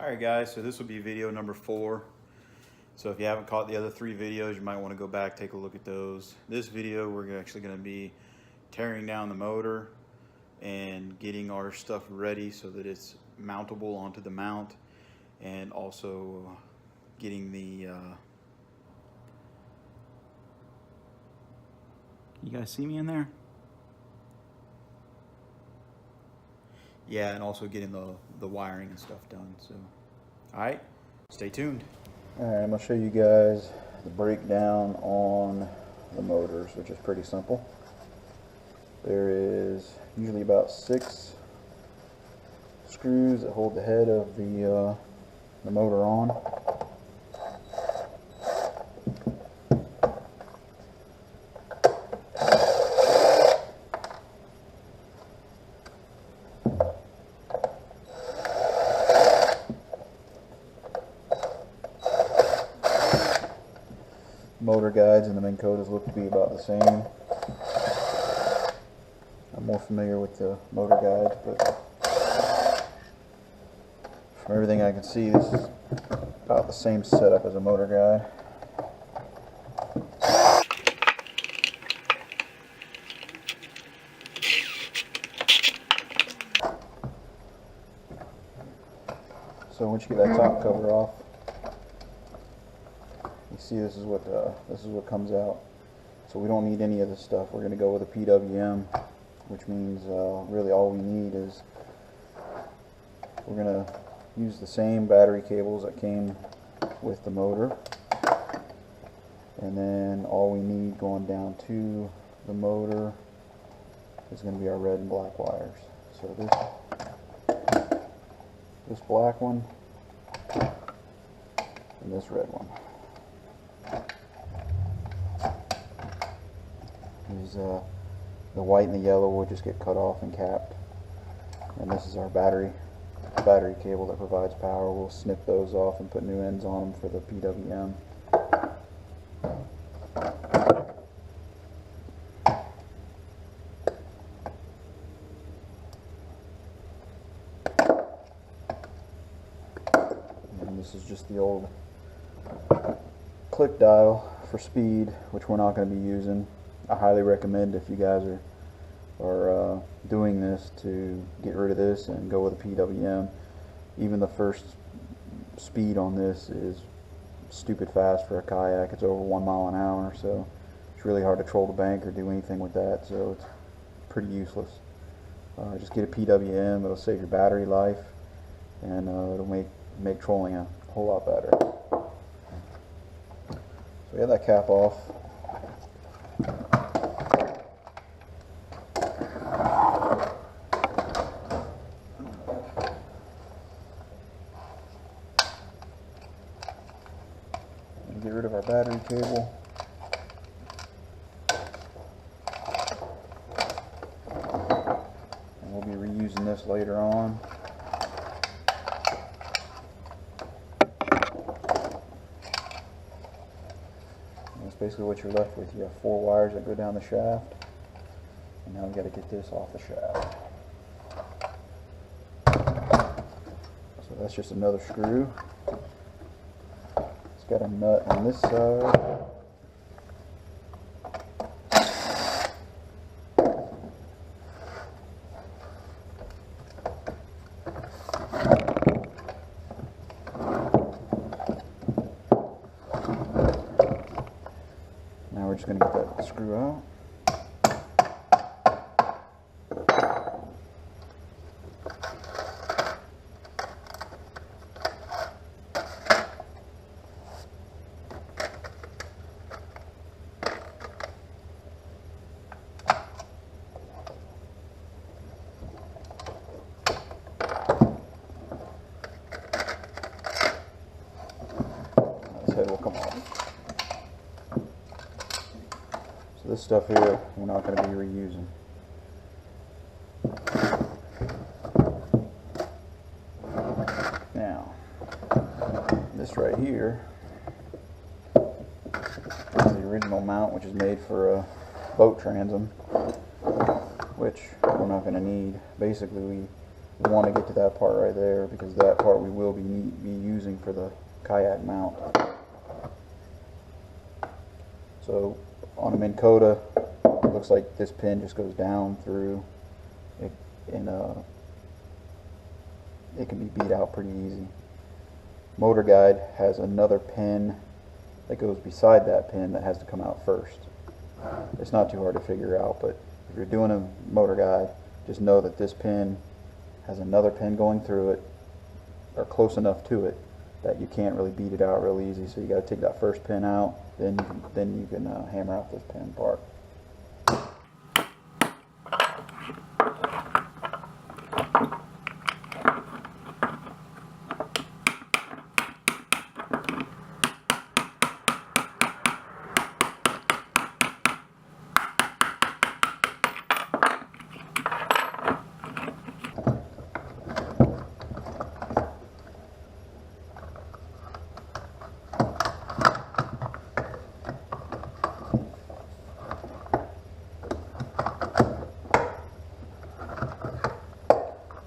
Alright guys, so this will be video number 4. So if you haven't caught the other 3 videos, you might want to go back, take a look at those. This video we're actually going to be tearing down the motor and getting our stuff ready so that it's mountable onto the mount, and also getting the you guys see me in there? Yeah, and also getting the wiring and stuff done. So, alright, stay tuned. Alright, I'm going to show you guys the breakdown on the motors, which is pretty simple. There is usually about 6 screws that hold the head of the motor on. Motor guides and the Minn Kotas look to be about the same. I'm more familiar with the motor guides, but from everything I can see, this is about the same setup as a motor guide. So once you get that top cover off, you see this is what comes out. So we don't need any of this stuff. We're going to go with a PWM, which means really all we need is we're going to use the same battery cables that came with the motor, and then all we need going down to the motor is going to be our red and black wires. So this black one and this red one. The white and the yellow will just get cut off and capped, and this is our battery cable that provides power. We'll snip those off and put new ends on them for the PWM. And this is just the old click dial for speed, which we're not going to be using. I highly recommend, if you guys are doing this, to get rid of this and go with a PWM. Even the first speed on this is stupid fast for a kayak. It's over 1 mile an hour, so it's really hard to troll the bank or do anything with that, so it's pretty useless. Just get a PWM. It'll save your battery life, and it'll make trolling a whole lot better. So we have that cap off. Get rid of our battery cable. And we'll be reusing this later on. And that's basically what you're left with. You have 4 wires that go down the shaft. And now we've got to get this off the shaft. So that's just another screw. Got a nut on this side. Now we're just going to get that screw out. Head will come off. So this stuff here we're not going to be reusing. Now this right here is the original mount, which is made for a boat transom, which we're not going to need. Basically we want to get to that part right there, because that part we will be using for the kayak mount. So on a Minn Kota, it looks like this pin just goes down through it, and it can be beat out pretty easy. Motor Guide has another pin that goes beside that pin that has to come out first. It's not too hard to figure out, but if you're doing a motor guide, just know that this pin has another pin going through it, or close enough to it that you can't really beat it out real easy. So you got to take that first pin out, then you can hammer out this pin part.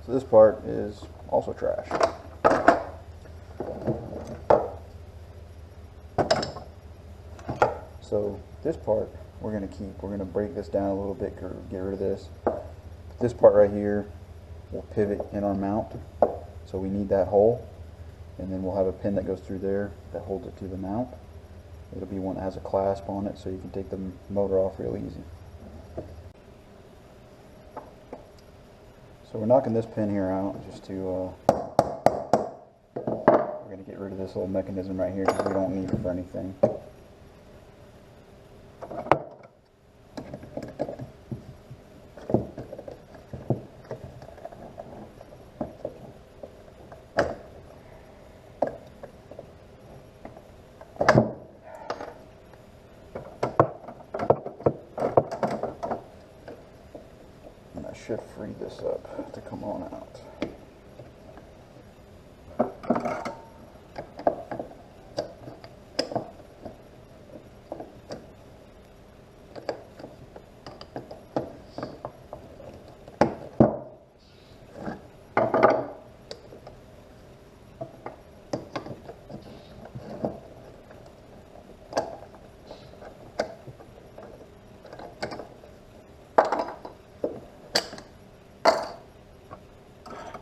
So this part is also trash. So this part we're going to keep. We're going to break this down a little bit, get rid of this. This part right here will pivot in our mount, so we need that hole, and then we'll have a pin that goes through there that holds it to the mount. It'll be one that has a clasp on it, so you can take the motor off real easy. So we're knocking this pin here out just to, we're going to get rid of this little mechanism right here because we don't need it for anything. Should free this up to come on out.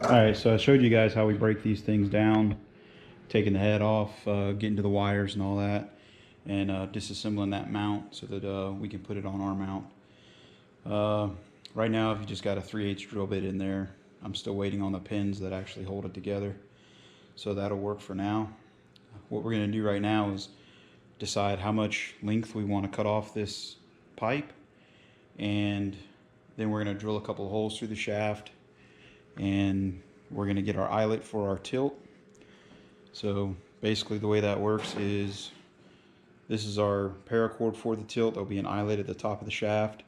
Alright, so I showed you guys how we break these things down, taking the head off, getting to the wires and all that, and disassembling that mount so that we can put it on our mount. Right now, if you just got a 3/8 drill bit in there, I'm still waiting on the pins that actually hold it together, so that'll work for now. What we're going to do right now is decide how much length we want to cut off this pipe, and then we're going to drill a couple of holes through the shaft, and we're going to get our eyelet for our tilt. So basically the way that works is this is our paracord for the tilt. There'll be an eyelet at the top of the shaft,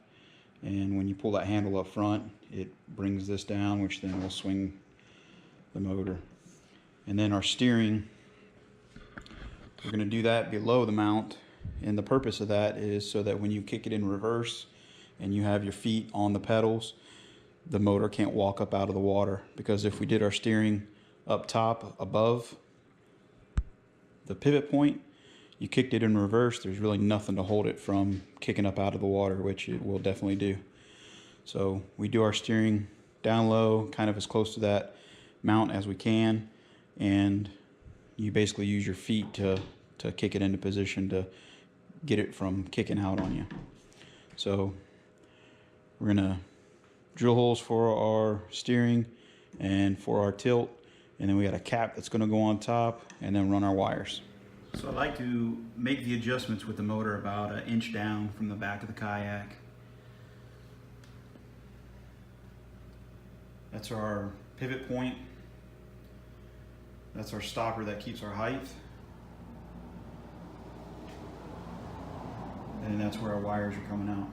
and when you pull that handle up front, it brings this down, which then will swing the motor. And then our steering, we're going to do that below the mount, and the purpose of that is so that when you kick it in reverse and you have your feet on the pedals, the motor can't walk up out of the water. Because if we did our steering up top above the pivot point, you kicked it in reverse, there's really nothing to hold it from kicking up out of the water, which it will definitely do. So we do our steering down low, kind of as close to that mount as we can, and you basically use your feet to kick it into position to get it from kicking out on you. So we're gonna drill holes for our steering and for our tilt, and then we got a cap that's going to go on top, and then run our wires. So I like to make the adjustments with the motor about 1 inch down from the back of the kayak. That's our pivot point. That's our stopper that keeps our height. And that's where our wires are coming out.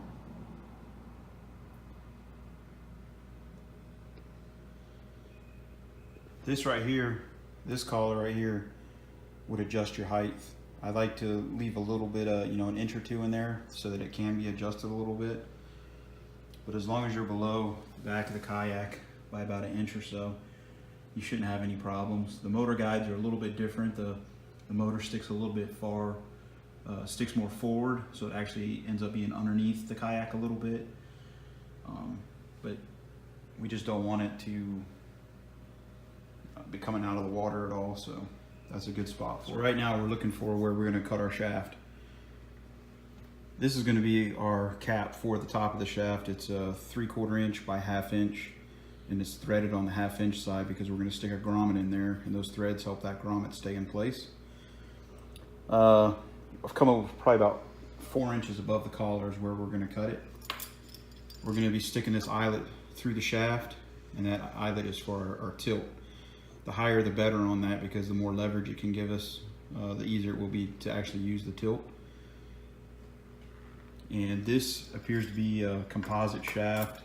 This right here, this collar right here, would adjust your height. I like to leave a little bit of, 1 inch or 2 in there so that it can be adjusted a little bit. But as long as you're below the back of the kayak, by about 1 inch or so. You shouldn't have any problems. The motor guides are a little bit different. The motor sticks a little bit sticks more forward, so it actually ends up being underneath the kayak a little bit. But we just don't want it to be coming out of the water at all, so that's a good spot for it. Right now we're looking for where we're going to cut our shaft. This is going to be our cap for the top of the shaft. It's a 3/4 inch by 1/2 inch, and it's threaded on the 1/2 inch side because we're going to stick a grommet in there, and those threads help that grommet stay in place. I've come up with probably about 4 inches above the collar is where we're going to cut it. We're going to be sticking this eyelet through the shaft, and that eyelet is for our tilt. The higher the better on that, because the more leverage it can give us, the easier it will be to actually use the tilt. And this appears to be a composite shaft.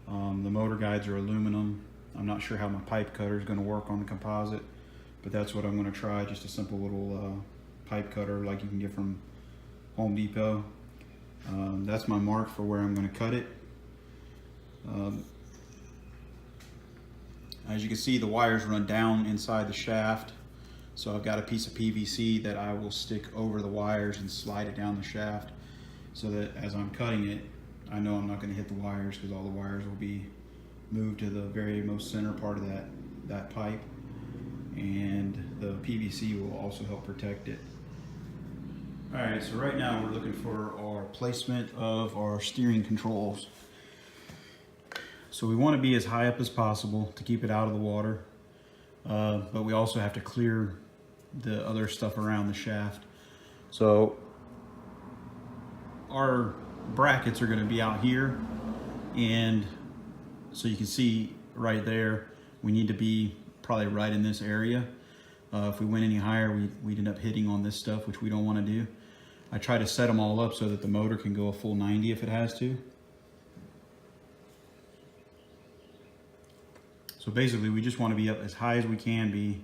The motor guides are aluminum. I'm not sure how my pipe cutter is going to work on the composite, but that's what I'm going to try, just a simple little pipe cutter like you can get from Home Depot. That's my mark for where I'm going to cut it. As you can see, the wires run down inside the shaft, so I've got a piece of PVC that I will stick over the wires and slide it down the shaft, so that as I'm cutting it, I know I'm not going to hit the wires, because all the wires will be moved to the very most center part of that pipe, and the PVC will also help protect it. Alright, so right now we're looking for our placement of our steering controls. So we want to be as high up as possible to keep it out of the water, but we also have to clear the other stuff around the shaft. So our brackets are going to be out here, and so you can see right there, we need to be probably right in this area. If we went any higher, we'd end up hitting on this stuff, which we don't want to do. I try to set them all up so that the motor can go a full 90 if it has to. So basically, we just want to be up as high as we can be,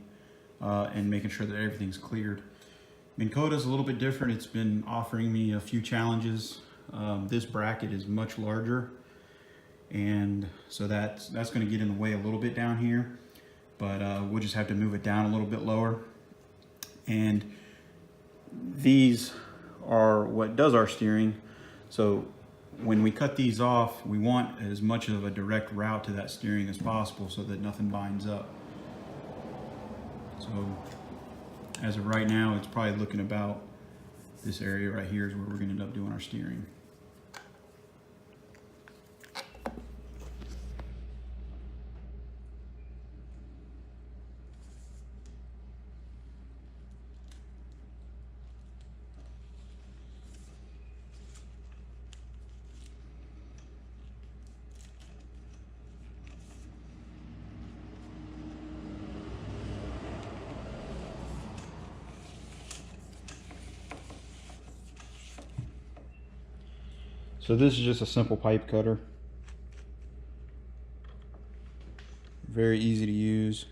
and making sure that everything's cleared. Minn Kota is a little bit different. It's been offering me a few challenges. This bracket is much larger, and so that's going to get in the way a little bit down here, but we'll just have to move it down a little bit lower. And these are what does our steering. So when we cut these off, we want as much of a direct route to that steering as possible so that nothing binds up. So as of right now, it's probably looking about this area right here is where we're going to end up doing our steering. So this is just a simple pipe cutter. Very easy to use.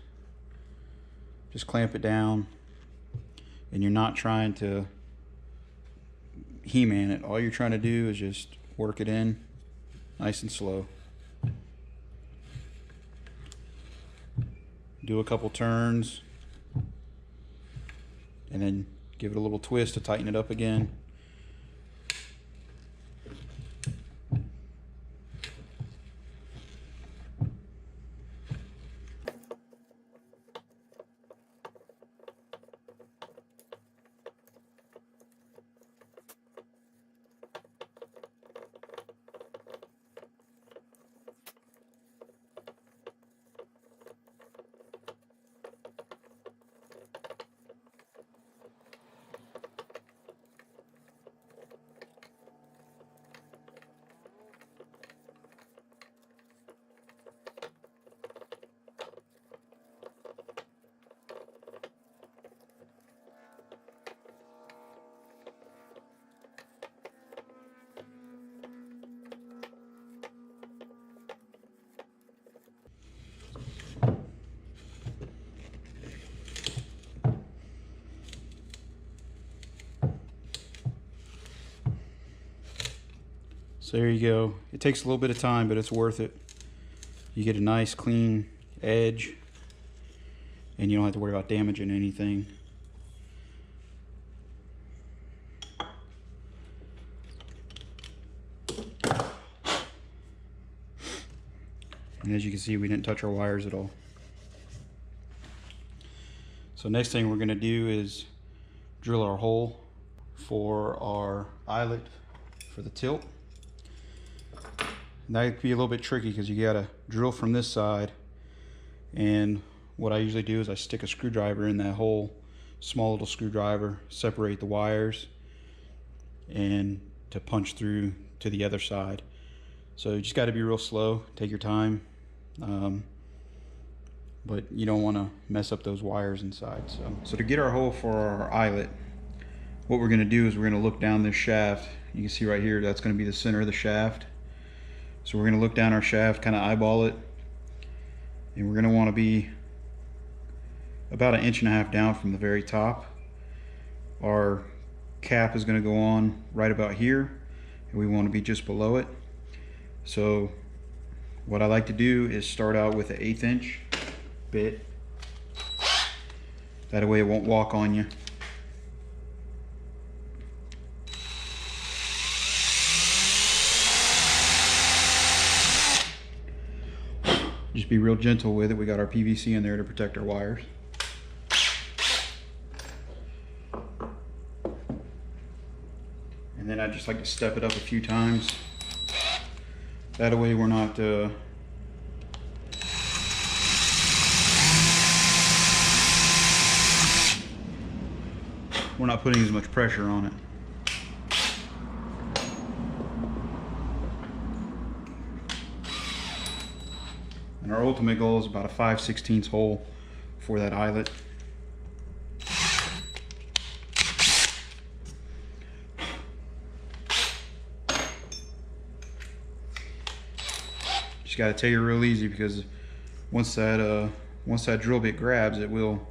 Just clamp it down, and you're not trying to He-Man it. All you're trying to do is just work it in nice and slow. Do a couple turns, and then give it a little twist to tighten it up again. So there you go. It takes a little bit of time, but it's worth it. You get a nice clean edge, and you don't have to worry about damaging anything. And as you can see, we didn't touch our wires at all. So next thing we're going to do is drill our hole for our eyelet for the tilt. And that could be a little bit tricky because you got to drill from this side, and what I usually do is I stick a screwdriver in that hole, small little screwdriver, separate the wires, and to punch through to the other side. So you just got to be real slow, take your time, but you don't want to mess up those wires inside. So to get our hole for our eyelet, what we're going to do is we're going to look down this shaft. You can see right here, that's going to be the center of the shaft. So we're going to look down our shaft, kind of eyeball it, and we're going to want to be about 1.5 inches down from the very top. Our cap is going to go on right about here, and we want to be just below it. So what I like to do is start out with an 1/8 inch bit. That way it won't walk on you. Just be real gentle with it. We got our PVC in there to protect our wires. And then I just like to step it up a few times. That way we're not putting as much pressure on it. And our ultimate goal is about a 5/16 hole for that eyelet. Just got to take it real easy, because once that drill bit grabs, it will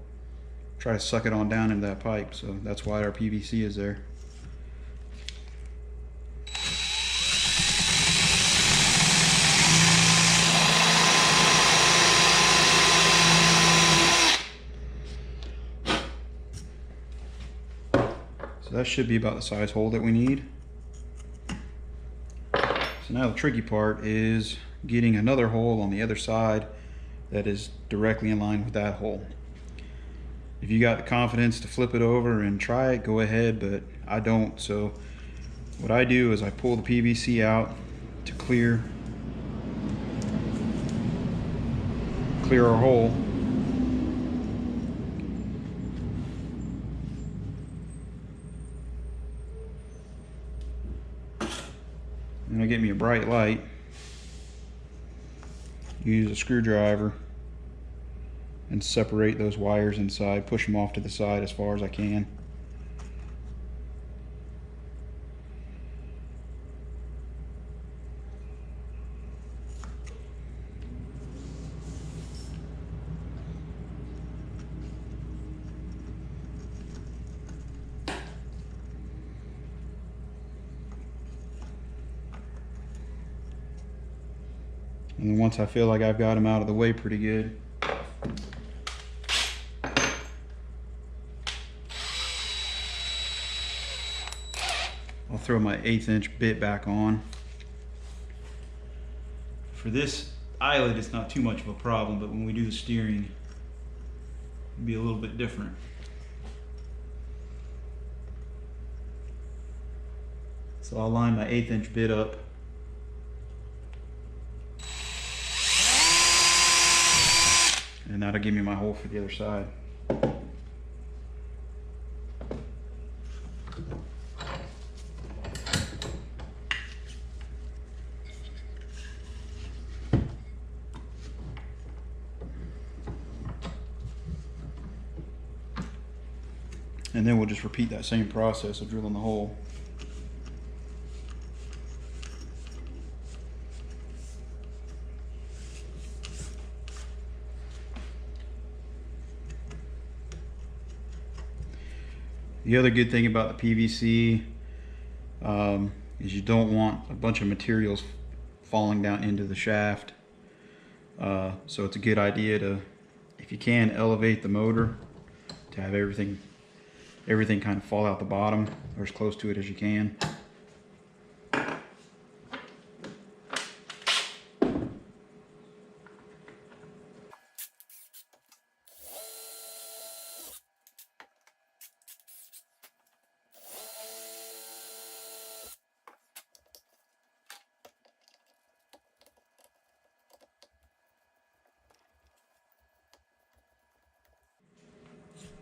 try to suck it on down into that pipe. So that's why our PVC is there. So that should be about the size hole that we need. So now the tricky part is getting another hole on the other side that is directly in line with that hole. If you got the confidence to flip it over and try it, go ahead, but I don't. So what I do is I pull the PVC out to clear our hole. And I get me a bright light. Use a screwdriver and separate those wires inside, push them off to the side as far as I can. And then once I feel like I've got them out of the way pretty good, I'll throw my 1/8 inch bit back on. For this eyelet, it's not too much of a problem, but when we do the steering, it'll be a little bit different. So I'll line my 1/8 inch bit up. And that'll give me my hole for the other side. And then we'll just repeat that same process of drilling the hole. The other good thing about the PVC is you don't want a bunch of materials falling down into the shaft. So it's a good idea to, if you can, elevate the motor to have everything kind of fall out the bottom or as close to it as you can.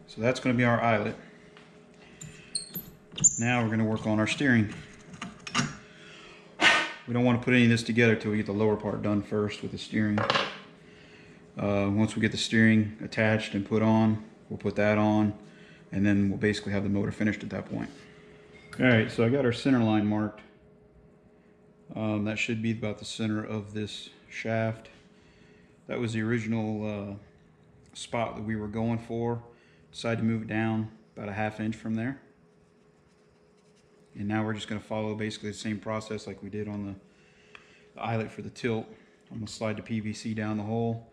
So that's going to be our eyelet. Now we're going to work on our steering. We don't want to put any of this together till we get the lower part done first with the steering. Once we get the steering attached and put on, we'll put that on, and then we'll basically have the motor finished at that point. Alright, so I got our center line marked. That should be about the center of this shaft. That was the original spot that we were going for. Decided to move it down about a ½ inch from there. And now we're just going to follow basically the same process like we did on the eyelet for the tilt. I'm going to slide the PVC down the hole.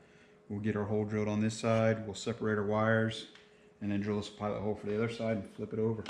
We'll get our hole drilled on this side. We'll separate our wires and then drill us a pilot hole for the other side and flip it over.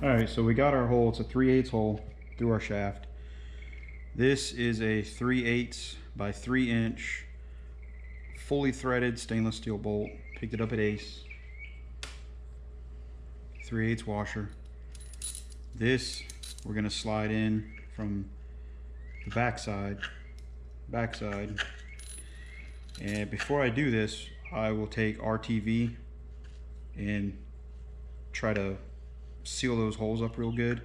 Alright, so we got our hole. It's a 3/8 hole through our shaft. This is a 3/8 by 3 inch fully threaded stainless steel bolt. Picked it up at Ace. 3/8 washer. This we're going to slide in from the backside. And before I do this, I will take RTV and try to seal those holes up real good,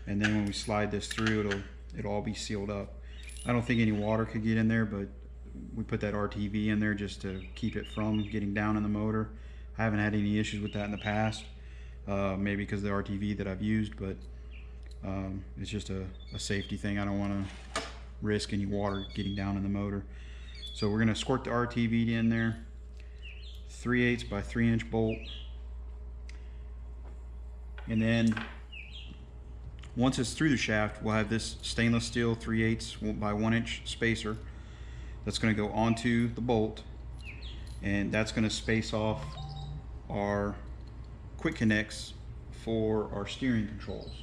and then when we slide this through, it'll all be sealed up. I don't think any water could get in there, but we put that RTV in there just to keep it from getting down in the motor. I haven't had any issues with that in the past, maybe because of the RTV that I've used, but it's just a safety thing. I don't want to risk any water getting down in the motor. So we're going to squirt the RTV in there. 3/8 by 3 inch bolt. And then once it's through the shaft, we'll have this stainless steel 3/8 by 1 inch spacer that's going to go onto the bolt, and that's going to space off our quick connects for our steering controls,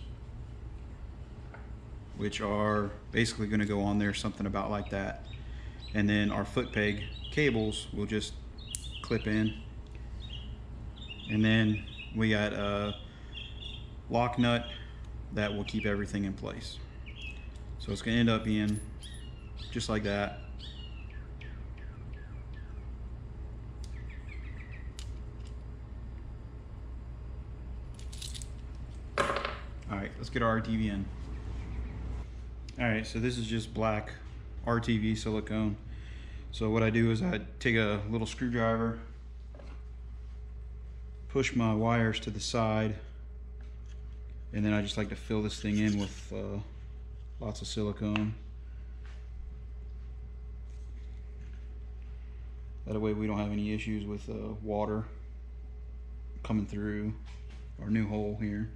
which are basically going to go on there something about like that. And then our foot peg cables will just clip in, and then we got a lock nut that will keep everything in place. So it's going to end up being just like that. let's get our RTV in. Alright, so this is just black RTV silicone. So what I do is I take a little screwdriver, push my wires to the side, and then I just like to fill this thing in with lots of silicone. That way we don't have any issues with water coming through our new hole here.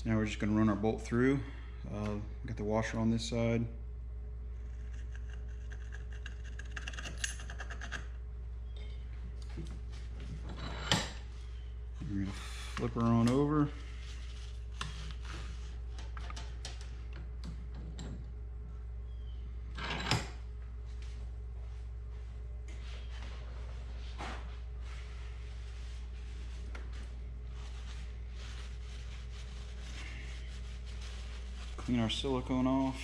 Now we're just going to run our bolt through. Got the washer on this side. We're going to flip her on over. Clean our silicone off.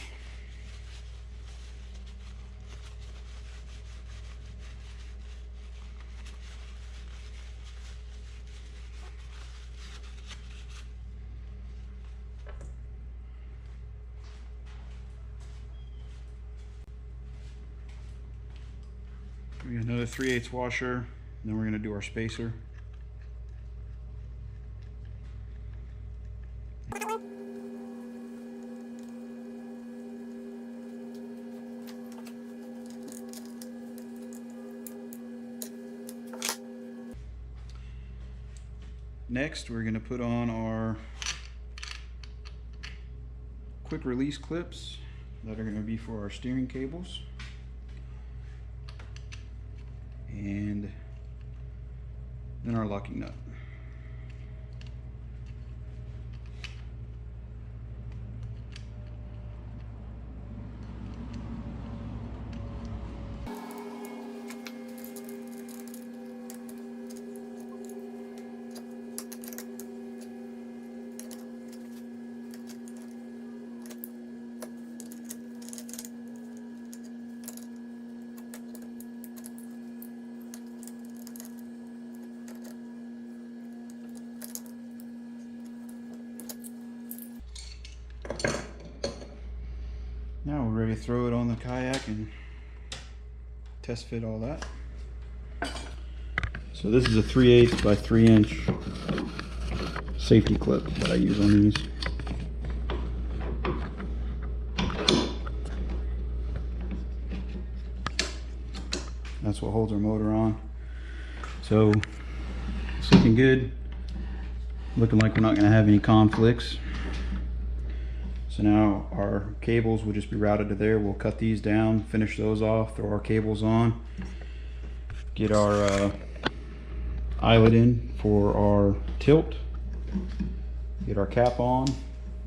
We got another 3/8 washer, then we're going to do our spacer. Next, we're going to put on our quick release clips that are going to be for our steering cables. And then our locking nut. Now we're ready to throw it on the kayak and test fit all that. So this is a 3/8 by 3 inch safety clip that I use on these. That's what holds our motor on. So it's looking good. Looking like we're not going to have any conflicts. So now our cables will just be routed to there. We'll cut these down, finish those off, throw our cables on, get our eyelet in for our tilt, get our cap on,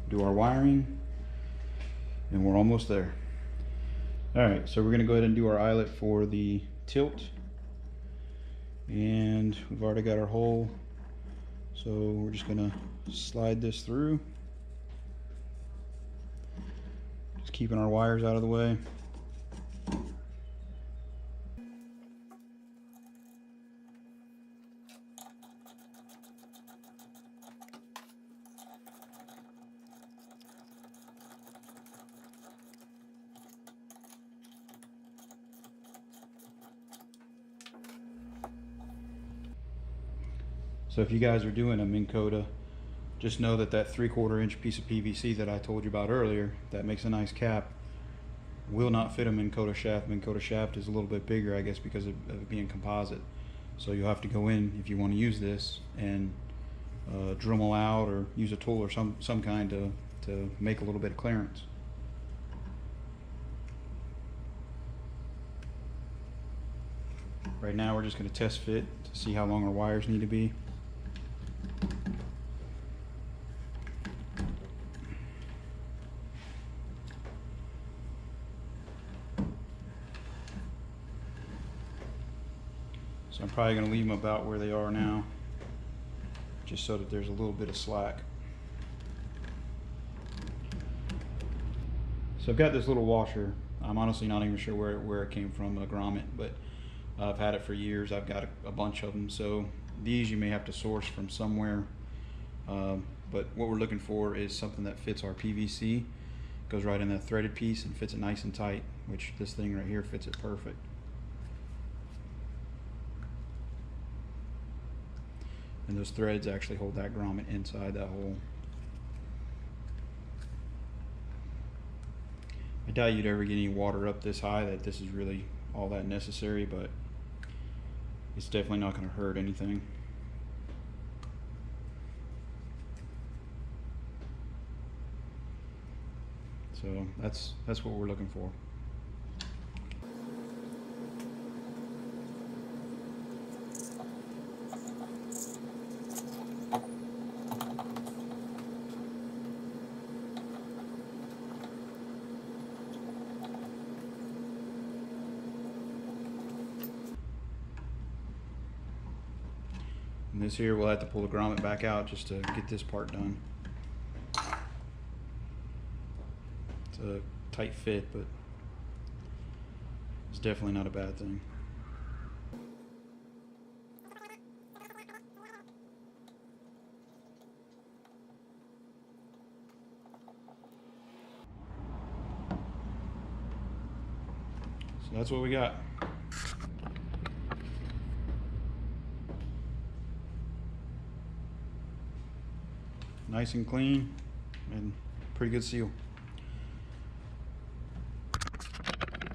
do our wiring, and we're almost there. Alright, so we're going to go ahead and do our eyelet for the tilt, and we've already got our hole, so we're just going to slide this through. Keeping our wires out of the way. So if you guys are doing a Minn Kota, just know that that 3/4 inch piece of PVC that I told you about earlier, that makes a nice cap, will not fit a Minn Kota shaft. Minn Kota shaft is a little bit bigger, I guess, because of it being composite. So you'll have to go in, if you want to use this, and Dremel out or use a tool or some kind to make a little bit of clearance. Right now we're just going to test fit to see how long our wires need to be. probably going to leave them about where they are now, just so that there's a little bit of slack. So I've got this little washer. I'm honestly not even sure where it came from, a grommet, but I've had it for years. I've got a bunch of them. So these you may have to source from somewhere. But what we're looking for is something that fits our PVC, goes right in that threaded piece and fits it nice and tight, which this thing right here fits it perfect. And those threads actually hold that grommet inside that hole. I doubt you'd ever get any water up this high that this is really all that necessary, but it's definitely not going to hurt anything. So that's what we're looking for. And this here, we'll have to pull the grommet back out just to get this part done. It's a tight fit, but it's definitely not a bad thing. So that's what we got. Nice and clean and pretty good seal.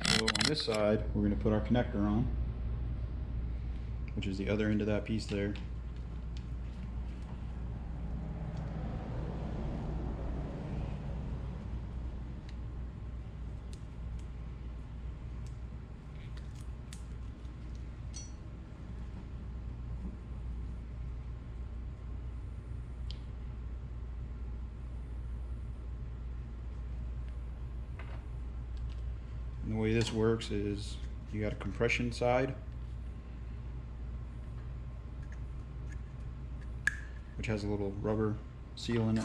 So on this side, we're going to put our connector on, which is the other end of that piece there. And the way this works is you got a compression side, which has a little rubber seal in it.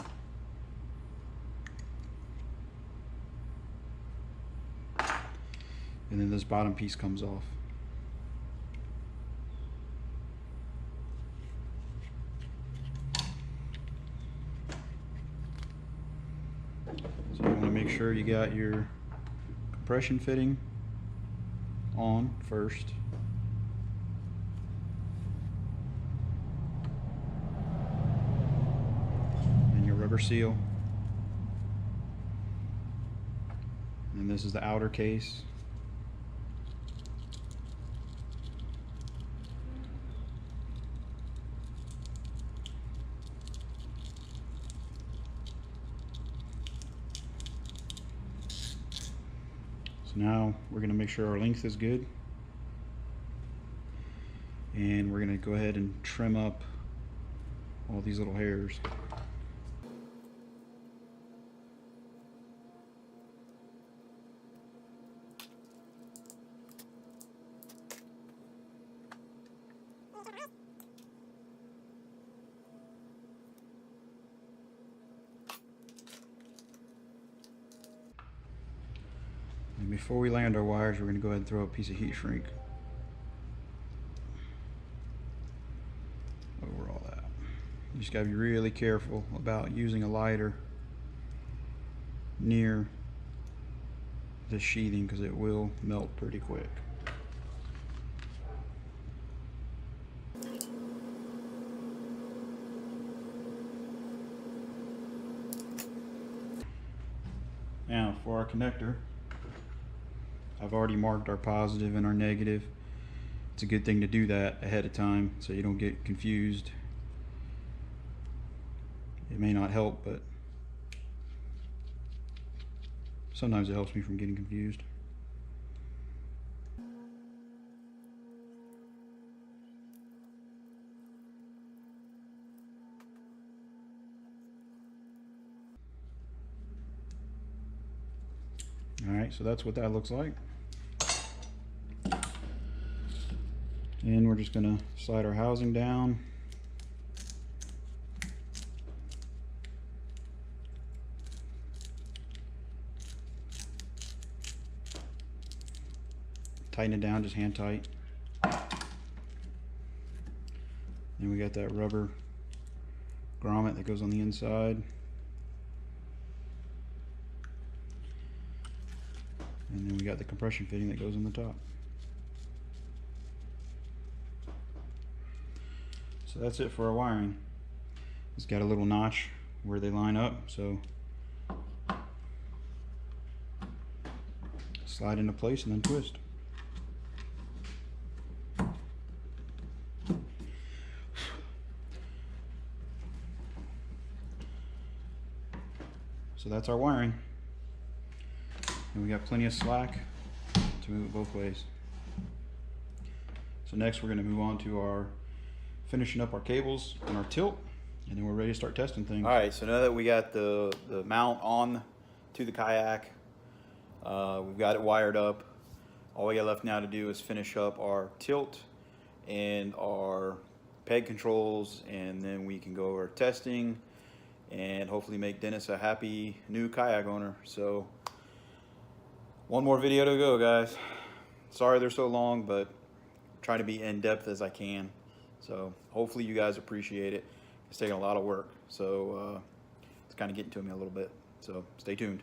And then this bottom piece comes off. So you want to make sure you got your compression fitting on first. And your rubber seal. And this is the outer case. Now we're going to make sure our length is good, and we're going to go ahead and trim up all these little hairs. And before we land our wires, we're going to go ahead and throw a piece of heat shrink over all that. You just got to be really careful about using a lighter near the sheathing because it will melt pretty quick. Now for our connector, I've already marked our positive and our negative. It's a good thing to do that ahead of time so you don't get confused. It may not help, but sometimes it helps me from getting confused. Alright, so that's what that looks like. And we're just gonna slide our housing down. Tighten it down, just hand tight. And we got that rubber grommet that goes on the inside. And then we got the compression fitting that goes on the top. So that's it for our wiring. It's got a little notch where they line up, so slide into place and then twist. So that's our wiring. And we got plenty of slack to move it both ways. So next we're going to move on to our finishing up our cables and our tilt, and then we're ready to start testing things. All right, so now that we got the mount on to the kayak, we've got it wired up. All we got left now to do is finish up our tilt and our peg controls, and then we can go over testing and hopefully make Dennis a happy new kayak owner. So one more video to go, guys. Sorry they're so long, but try to be in depth as I can. So hopefully you guys appreciate it. It's taking a lot of work, so it's kind of getting to me a little bit. So stay tuned.